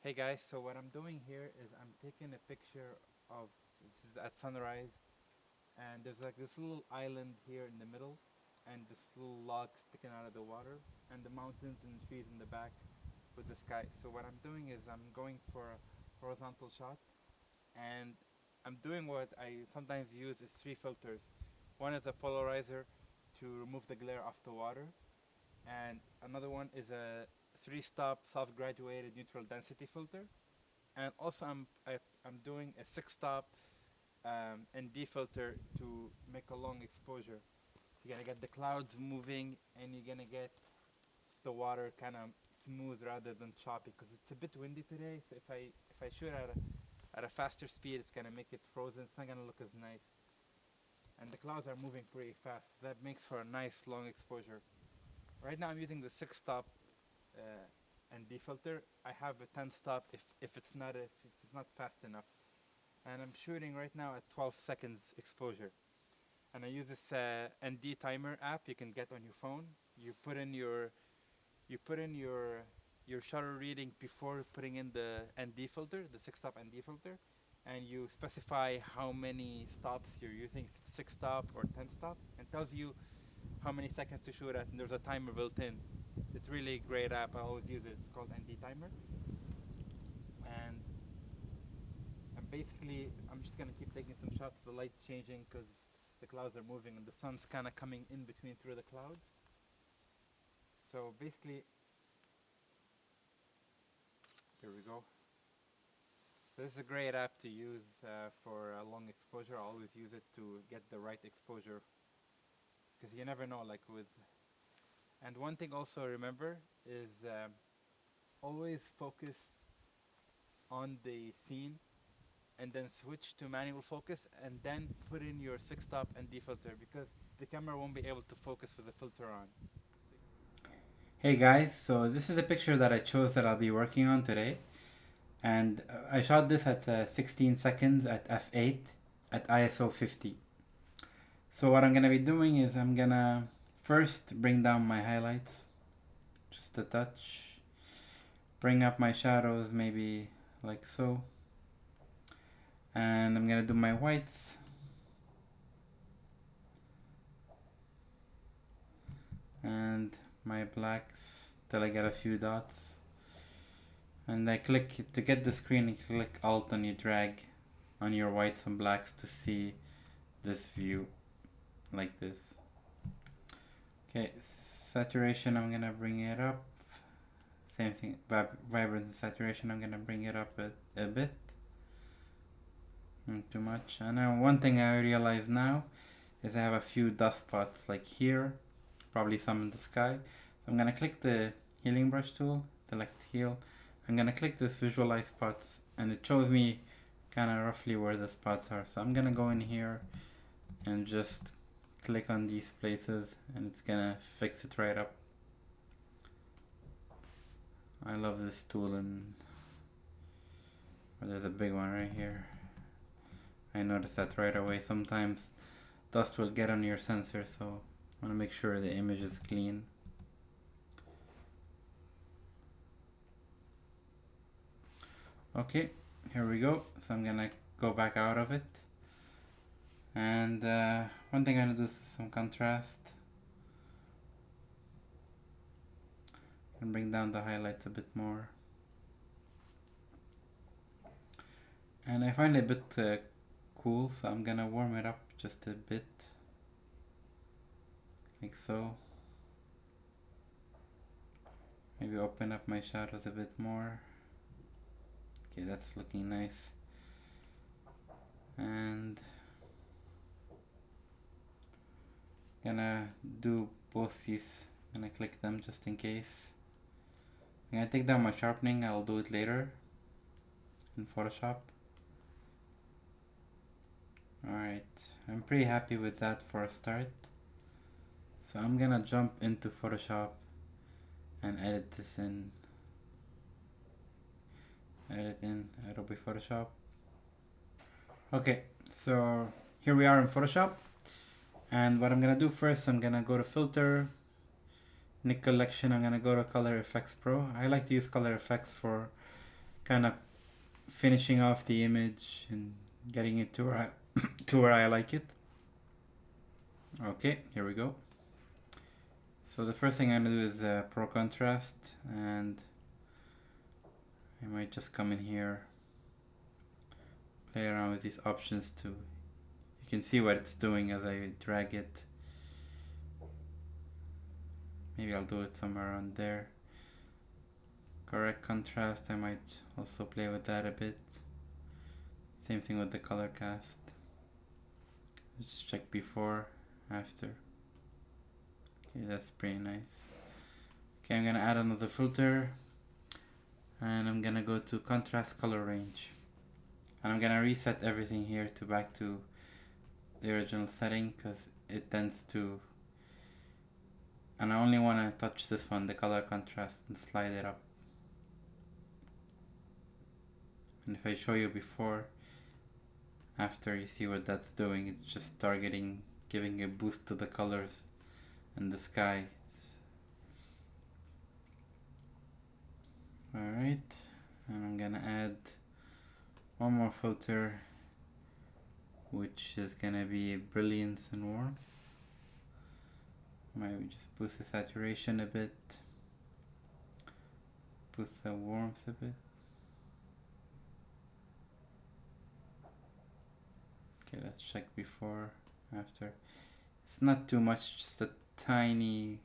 Hey guys, so what I'm doing here is I'm taking a picture of, this is at sunrise, and there's like this little island here in the middle, and this little log sticking out of the water, and the mountains and trees in the back with the sky. So what I'm doing is I'm going for a horizontal shot, and I'm doing what I sometimes use is three filters. One is a polarizer to remove the glare off the water, and another one is a three-stop self-graduated neutral density filter, and also I'm doing a six-stop ND filter to make a long exposure. You're gonna get the clouds moving, and you're gonna get the water kind of smooth rather than choppy, because it's a bit windy today. So if I shoot at a faster speed, it's gonna make it frozen. It's not gonna look as nice. And the clouds are moving pretty fast. That makes for a nice long exposure. Right now I'm using the six-stop ND filter. I have a 10-stop if it's not fast enough, and I'm shooting right now at 12 seconds exposure. And I use this ND timer app you can get on your phone. You put in your shutter reading before putting in the ND filter, the six-stop ND filter, and you specify how many stops you're using, if it's six-stop or 10-stop, and tells you how many seconds to shoot at, and there's a timer built in. It's really a great app. I always use it. It's called ND Timer, and basically I'm just gonna keep taking some shots. The light changing because the clouds are moving and the sun's kind of coming in between through the clouds. So basically, here we go. So this is a great app to use for a long exposure. I always use it to get the right exposure, because you never know, like with. And one thing also remember is always focus on the scene, and then switch to manual focus, and then put in your six-stop and defilter, because the camera won't be able to focus with the filter on. Hey guys, so this is a picture that I chose that I'll be working on today, and I shot this at 16 seconds at f8 at ISO 50. So what I'm gonna be doing is I'm gonna first bring down my highlights just a touch, bring up my shadows maybe like so, and I'm gonna do my whites, and my blacks till I get a few dots, and I click to get the screen. You click Alt and you drag on your whites and blacks to see this view like this. Okay, saturation, I'm gonna bring it up. Same thing, vibrance and saturation, I'm gonna bring it up a bit. Not too much. And now one thing I realize now is I have a few dust spots like here, probably some in the sky. So I'm gonna click the healing brush tool, select heal. I'm gonna click this visualize spots, and it shows me kind of roughly where the spots are. So I'm gonna go in here and just click on these places, and it's gonna fix it right up. I love this tool, and there's a big one right here. I noticed that right away. Sometimes dust will get on your sensor, so I want to make sure the image is clean. Okay, here we go. So I'm gonna go back out of it, and one thing I'm gonna do is some contrast and bring down the highlights a bit more. And I find it a bit cool, so I'm gonna warm it up just a bit, like so. Maybe open up my shadows a bit more. Okay, that's looking nice. And gonna do both these. Gonna click them just in case. I'm gonna take down my sharpening. I'll do it later in Photoshop. Alright, I'm pretty happy with that for a start. So I'm gonna jump into Photoshop and edit this in. Edit in Adobe Photoshop. Okay, so here we are in Photoshop. And what I'm gonna do first, I'm gonna go to Filter, Nick Collection. I'm gonna go to Color Effects Pro. I like to use Color Effects for kind of finishing off the image and getting it to where to where I like it. Okay, here we go. So the first thing I'm gonna do is Pro Contrast, and I might just come in here, play around with these options too. You can see what it's doing as I drag it. Maybe I'll do it somewhere around there. Correct contrast, I might also play with that a bit. Same thing with the color cast. Let's check before, after. Okay, that's pretty nice. Okay, I'm gonna add another filter, and I'm gonna go to contrast color range, and I'm gonna reset everything here to back to the original setting because it tends to, and I only want to touch this one, the color contrast, and slide it up. And if I show you before, after, you see what that's doing. It's just targeting, giving a boost to the colors and the sky. Alright, and I'm gonna add one more filter, which is gonna be brilliance and warmth. Maybe just boost the saturation a bit, boost the warmth a bit. Okay, let's check before, after. It's not too much, just a tiny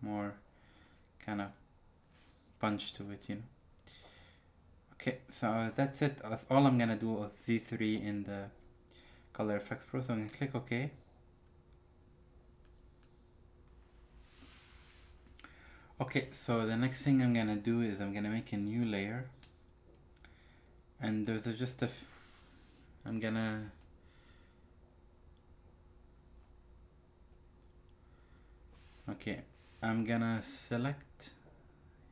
more kind of punch to it, you know. Okay, so that's it. That's all I'm gonna do is Z3 in the Color Effects Pro. So I'm gonna click OK. Okay, so the next thing I'm gonna do is I'm gonna make a new layer, and there's just a I'm gonna okay, I'm gonna select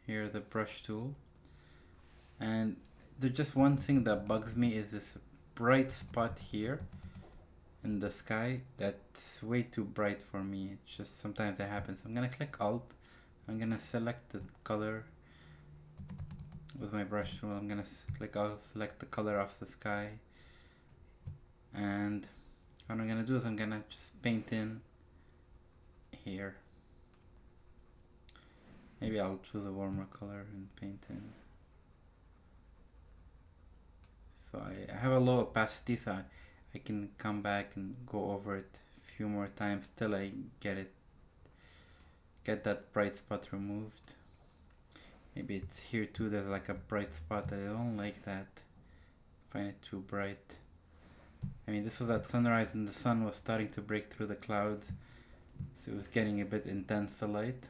here the brush tool, and there's just one thing that bugs me is this bright spot here in the sky. That's way too bright for me. It's just sometimes that happens. I'm gonna click Alt. I'm gonna select the color with my brush tool. I'm gonna click Alt, select the color of the sky, and what I'm gonna do is I'm gonna just paint in here. Maybe I'll choose a warmer color and paint in. So I have a low opacity, so I can come back and go over it a few more times till I get that bright spot removed. Maybe it's here too, there's like a bright spot. I don't like that. I find it too bright. I mean, this was at sunrise and the sun was starting to break through the clouds, so it was getting a bit intense, the light.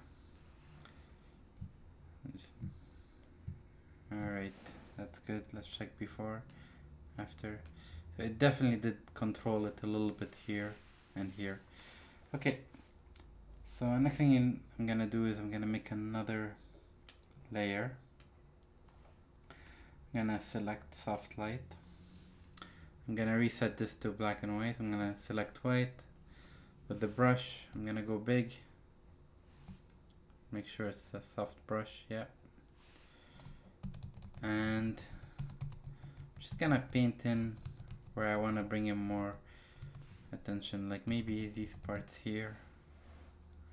Alright, that's good. Let's check before, after. So it definitely did control it a little bit here and here. Okay, so next thing I'm gonna do is I'm gonna make another layer. I'm gonna select soft light. I'm gonna reset this to black and white. I'm gonna select white. With the brush, I'm gonna go big. Make sure it's a soft brush, yeah. And I'm just gonna paint in where I wanna bring in more attention, like maybe these parts here.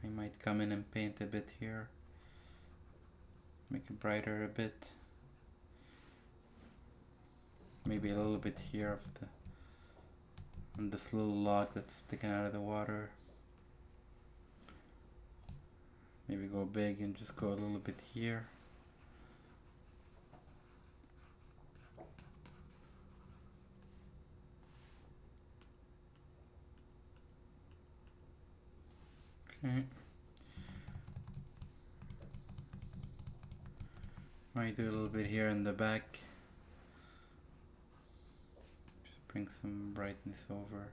I might come in and paint a bit here. Make it brighter a bit. Maybe a little bit here of on this little log that's sticking out of the water. Maybe go big and just go a little bit here. Okay. Might do a little bit here in the back. Just bring some brightness over.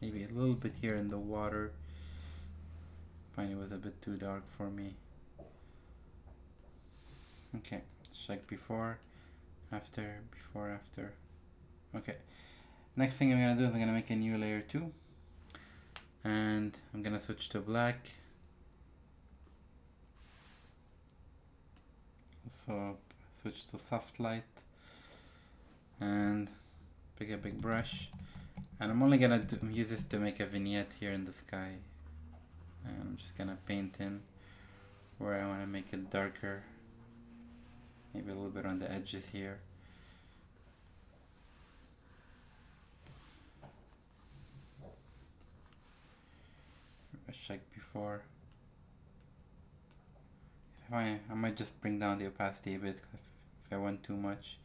Maybe a little bit here in the water. Find it was a bit too dark for me. Okay, let's check before, after, before, after. Okay, next thing I'm gonna do is I'm gonna make a new layer 2, and I'm gonna switch to black, So switch to soft light and pick a big brush, and I'm only gonna use this to make a vignette here in the sky, and I'm just gonna paint in where I want to make it darker, maybe a little bit on the edges here. Let's check before. If I might just bring down the opacity a bit if I want too much.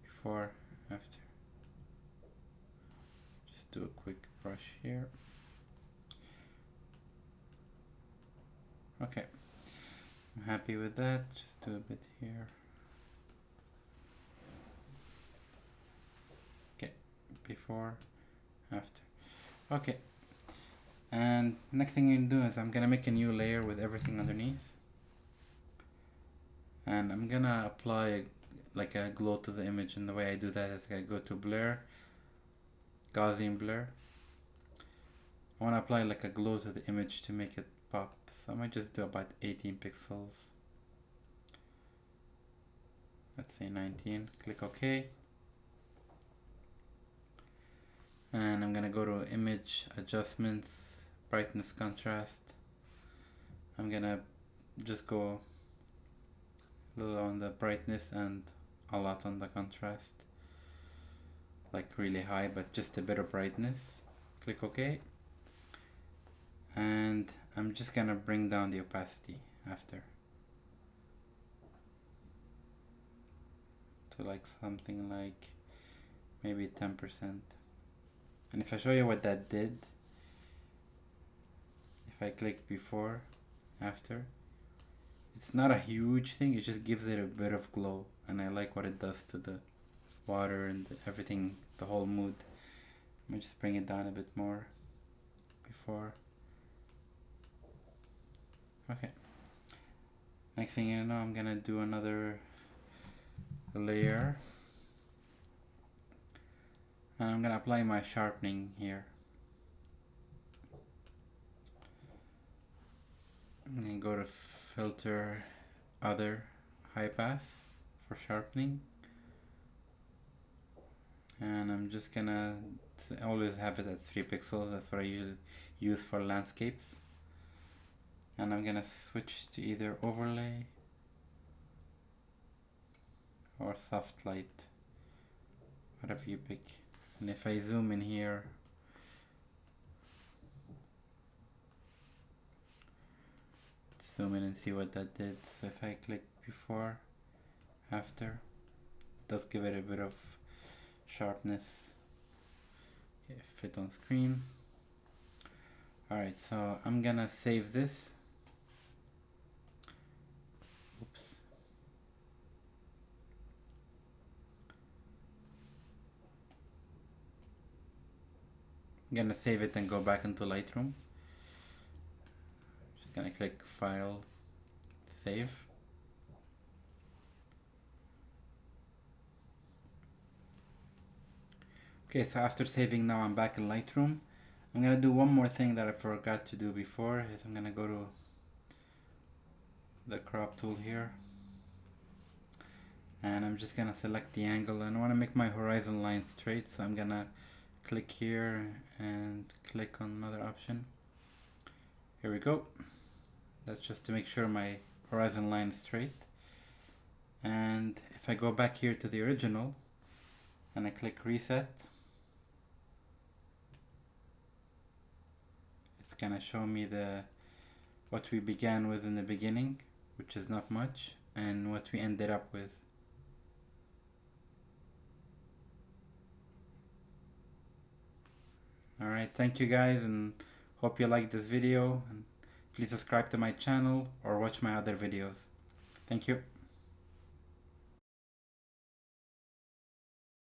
Before, after. Just do a quick brush here. Okay, I'm happy with that. Just do a bit here. Okay, before, after. Okay, and next thing I'm gonna do is I'm gonna make a new layer with everything underneath, and I'm gonna apply like a glow to the image, and the way I do that is I go to blur, Gaussian blur. I want to apply like a glow to the image to make it pop, so I might just do about 18 pixels. Let's say 19, click OK. And I'm gonna go to image adjustments, brightness, contrast. I'm gonna just go a little on the brightness and a lot on the contrast, like really high, but just a bit of brightness. Click OK. And I'm just gonna bring down the opacity after to like something like maybe 10%. And if I show you what that did, if I click before, after, it's not a huge thing, it just gives it a bit of glow, and I like what it does to the water and everything, the whole mood. Let me just bring it down a bit more before. Okay, next thing you know, I'm gonna do another layer, and I'm gonna apply my sharpening here, and then go to filter, other, high pass for sharpening, and I'm just gonna always have it at 3 pixels. That's what I usually use for landscapes. And I'm gonna switch to either overlay or soft light, whatever you pick. And if I zoom in here, zoom in and see what that did. So if I click before, after, it does give it a bit of sharpness. Okay, fit on screen. Alright, so I'm gonna save this. Oops. I'm gonna save it and go back into Lightroom. Just gonna click File, Save. Okay, so after saving, now I'm back in Lightroom. I'm gonna do one more thing that I forgot to do before, is I'm gonna go to the crop tool here, and I'm just gonna select the angle, and I wanna make my horizon line straight, so I'm gonna click here and click on another option. Here we go. That's just to make sure my horizon line is straight. And if I go back here to the original and I click reset, it's gonna show me what we began with in the beginning, which is not much, and what we ended up with. Alright, thank you guys, and hope you liked this video, and please subscribe to my channel or watch my other videos. Thank you.